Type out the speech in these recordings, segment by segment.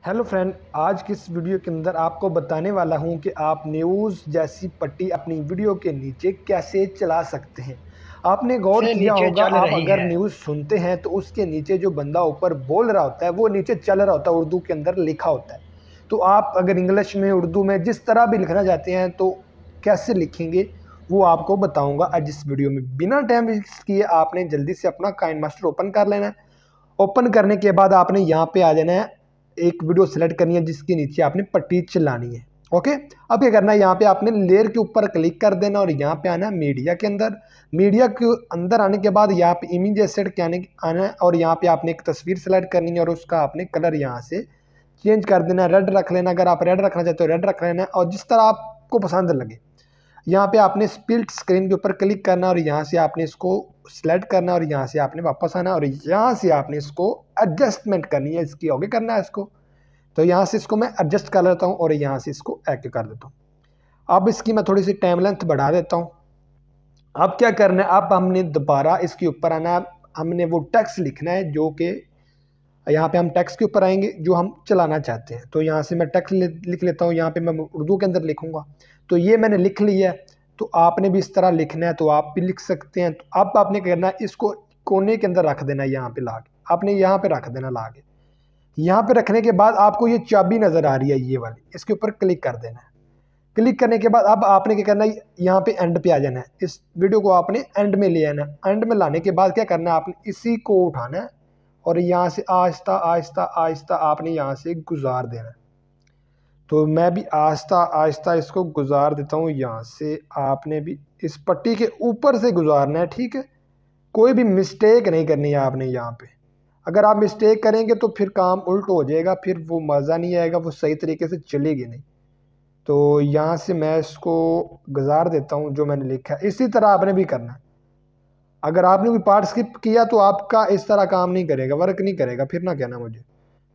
Hello friend, आज की इस वीडियो के अंदर आपको बताने वाला हूं कि आप न्यूज़ जैसी पट्टी अपनी वीडियो के नीचे कैसे चला सकते हैं। आपने गौर से किया नीचे होगा, चल आप रही अगर है। न्यूज़ सुनते हैं तो उसके नीचे जो बंदा ऊपर बोल रहा होता है वो नीचे चल रहा होता है, उर्दू के अंदर लिखा होता है। तो आप अगर इंग्लिश में, उर्दू में, जिस तरह भी लिखना चाहते हैं तो कैसे लिखेंगे वो आपको बताऊँगा आज इस वीडियो में। बिना टाइम वेस्ट किए आपने जल्दी से अपना काइनमास्टर ओपन कर लेना है। ओपन करने के बाद आपने यहाँ पे आ जाना है, एक वीडियो सेलेक्ट करनी है जिसके नीचे आपने पट्टी चलानी है। ओके, अब क्या करना है, यहाँ पे आपने लेयर के ऊपर क्लिक कर देना और यहाँ पे आना है मीडिया के अंदर। मीडिया के अंदर आने के बाद यहाँ पे इमेज एसेट के आना है और यहाँ पे आपने एक तस्वीर सेलेक्ट करनी है और उसका आपने कलर यहाँ से चेंज कर देना, रेड रख लेना। अगर आप रेड रखना चाहते हो रेड रख लेना और जिस तरह आपको पसंद लगे। यहाँ पे आपने स्प्लिट स्क्रीन के ऊपर क्लिक करना और यहाँ से आपने इसको सेलेक्ट करना और यहाँ से आपने वापस आना और यहाँ से आपने इसको एडजस्टमेंट करनी है, इसकी ओके करना है इसको। तो यहाँ से इसको मैं एडजस्ट कर लेता हूँ और यहाँ से इसको एक कर देता हूँ। अब इसकी मैं थोड़ी सी टाइम लेंथ बढ़ा देता हूँ। अब क्या करना है, अब हमने दोबारा इसके ऊपर आना है, हमने वो टेक्स्ट लिखना है जो कि यहाँ पे हम टेक्स्ट के ऊपर आएंगे जो हम चलाना चाहते हैं। तो यहाँ से मैं टेक्स्ट लिख लेता हूँ, यहाँ पे मैं उर्दू के अंदर लिखूंगा। तो ये मैंने लिख लिया है, तो आपने भी इस तरह लिखना है तो आप भी लिख सकते हैं। तो अब आपने करना है, इसको कोने के अंदर रख देना है, यहाँ पे ला के आपने यहाँ पे रख देना ला के। यहाँ पे रखने के बाद आपको ये चाबी नज़र आ रही है ये वाली, इसके ऊपर क्लिक कर देना है। क्लिक करने के बाद अब आपने क्या करना है, यहाँ पे एंड पे आ जाना है, इस वीडियो को आपने एंड में ले आना है। एंड में लाने के बाद क्या करना है, आपने इसी को उठाना है और यहाँ से आहिस्ता आहिस्ता आहिस्ता आपने यहाँ से गुजार देना है। तो मैं भी आहिस्ता आहिस्ता इसको गुजार देता हूँ। यहाँ से आपने भी इस पट्टी के ऊपर से गुजारना है, ठीक है। कोई भी मिस्टेक नहीं करनी है आपने यहाँ पे। अगर आप मिस्टेक करेंगे तो फिर काम उल्ट हो जाएगा, फिर वो मज़ा नहीं आएगा, वो सही तरीके से चलेगी नहीं। तो यहाँ से मैं इसको गुजार देता हूँ जो मैंने लिखा है। इसी तरह आपने भी करना है। अगर आपने कोई पार्ट स्किप किया तो आपका इस तरह काम नहीं करेगा, वर्क नहीं करेगा, फिर ना कहना मुझे।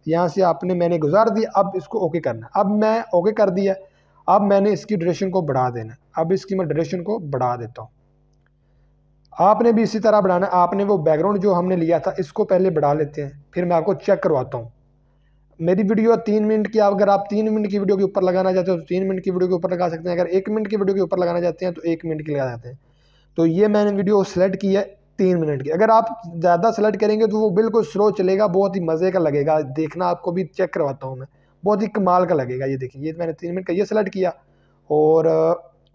यहाँ से आपने मैंने गुजार दिया, अब इसको ओके करना। अब मैं ओके कर दिया, अब मैंने इसकी ड्यूरेशन को बढ़ा देना। अब इसकी मैं ड्यूरेशन को बढ़ा देता हूँ। आपने भी इसी तरह बढ़ाना। आपने वो बैकग्राउंड जो हमने लिया था इसको पहले बढ़ा लेते हैं, फिर मैं आपको चेक करवाता हूँ। मेरी वीडियो 3 मिनट की, अगर आप 3 मिनट की वीडियो के ऊपर लगाना चाहते हो तो 3 मिनट की वीडियो के ऊपर लगा सकते हैं। अगर 1 मिनट की वीडियो के ऊपर लगाना चाहते हैं तो 1 मिनट की लगा सकते हैं। तो ये मैंने वीडियो सेलेक्ट की है 3 मिनट की। अगर आप ज़्यादा सेलेक्ट करेंगे तो वो बिल्कुल स्लो चलेगा, बहुत ही मज़े का लगेगा देखना। आपको भी चेक करवाता हूँ मैं, बहुत ही कमाल का लगेगा। ये देखिए, ये मैंने 3 मिनट का ये सेलेक्ट किया और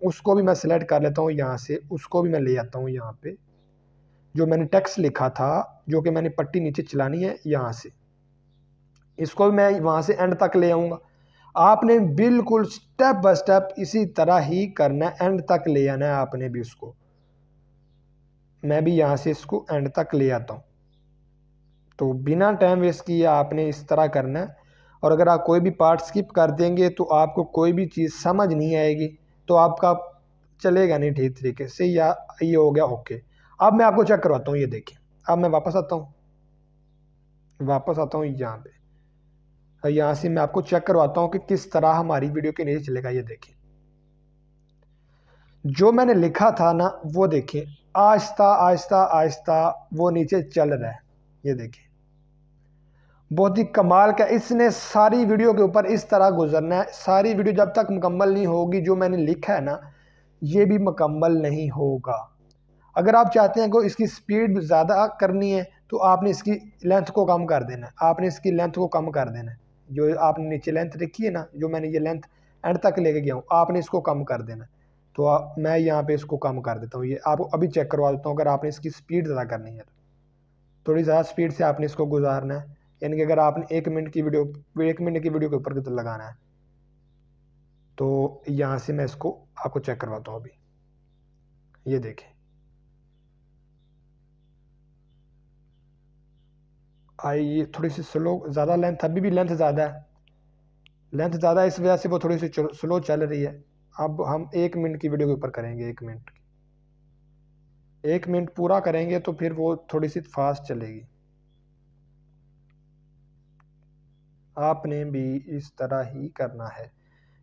उसको भी मैं सेलेक्ट कर लेता हूँ यहाँ से। उसको भी मैं ले आता हूँ यहाँ पे, जो मैंने टेक्स्ट लिखा था जो कि मैंने पट्टी नीचे चलानी है, यहाँ से इसको भी मैं वहाँ से एंड तक ले आऊँगा। आपने बिल्कुल स्टेप बाय स्टेप इसी तरह ही करना है, एंड तक ले आना है आपने भी उसको। मैं भी यहाँ से इसको एंड तक ले आता हूँ। तो बिना टाइम वेस्ट किए आपने इस तरह करना है। और अगर आप कोई भी पार्ट स्किप कर देंगे तो आपको कोई भी चीज़ समझ नहीं आएगी, तो आपका चलेगा नहीं ठीक तरीके से। या ये हो गया ओके। अब मैं आपको चेक करवाता हूँ, ये देखिए। अब मैं वापस आता हूँ यहाँ पे। यहाँ से मैं आपको चेक करवाता हूँ कि किस तरह हमारी वीडियो के नीचे चलेगा। ये देखिए, जो मैंने लिखा था ना वो देखिए, आहिस्ता आहिस्ता आहिस्ता वो नीचे चल रहा है। ये देखिए, बहुत ही कमाल का। इसने सारी वीडियो के ऊपर इस तरह गुजरना है। सारी वीडियो जब तक मुकम्मल नहीं होगी, जो मैंने लिखा है ना ये भी मुकम्मल नहीं होगा। अगर आप चाहते हैं कि इसकी स्पीड ज़्यादा करनी है तो आपने इसकी लेंथ को कम कर देना है। आपने इसकी लेंथ को कम कर देना है। जो आपने नीचे लेंथ रखी है ना, जो मैंने ये लेंथ एंड तक लेके गया हूँ, आपने इसको कम कर देना है। तो मैं यहाँ पे इसको कम कर देता हूँ। ये आपको अभी चेक करवा देता हूँ। अगर आपने इसकी स्पीड ज़्यादा करनी है तो थोड़ी ज़्यादा स्पीड से आपने इसको गुजारना है। यानी कि अगर आपने 1 मिनट की वीडियो के ऊपर लगाना है तो यहाँ से मैं इसको आपको चेक करवाता हूँ अभी। ये देखें, ये थोड़ी सी स्लो, ज़्यादा लेंथ, अभी भी लेंथ ज़्यादा है। लेंथ ज़्यादा है इस वजह से वो थोड़ी सी स्लो चल रही है। अब हम 1 मिनट की वीडियो के ऊपर करेंगे। 1 मिनट पूरा करेंगे तो फिर वो थोड़ी सी फास्ट चलेगी। आपने भी इस तरह ही करना है।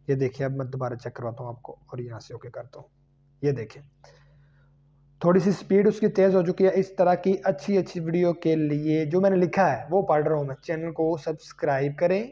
ये देखिए, अब मैं दोबारा चेक करवाता हूँ आपको और यहाँ से ओके करता हूँ। ये देखिए, थोड़ी सी स्पीड उसकी तेज़ हो चुकी है। इस तरह की अच्छी वीडियो के लिए जो मैंने लिखा है वो पढ़ रहा हूँ मैं। चैनल को सब्सक्राइब करें,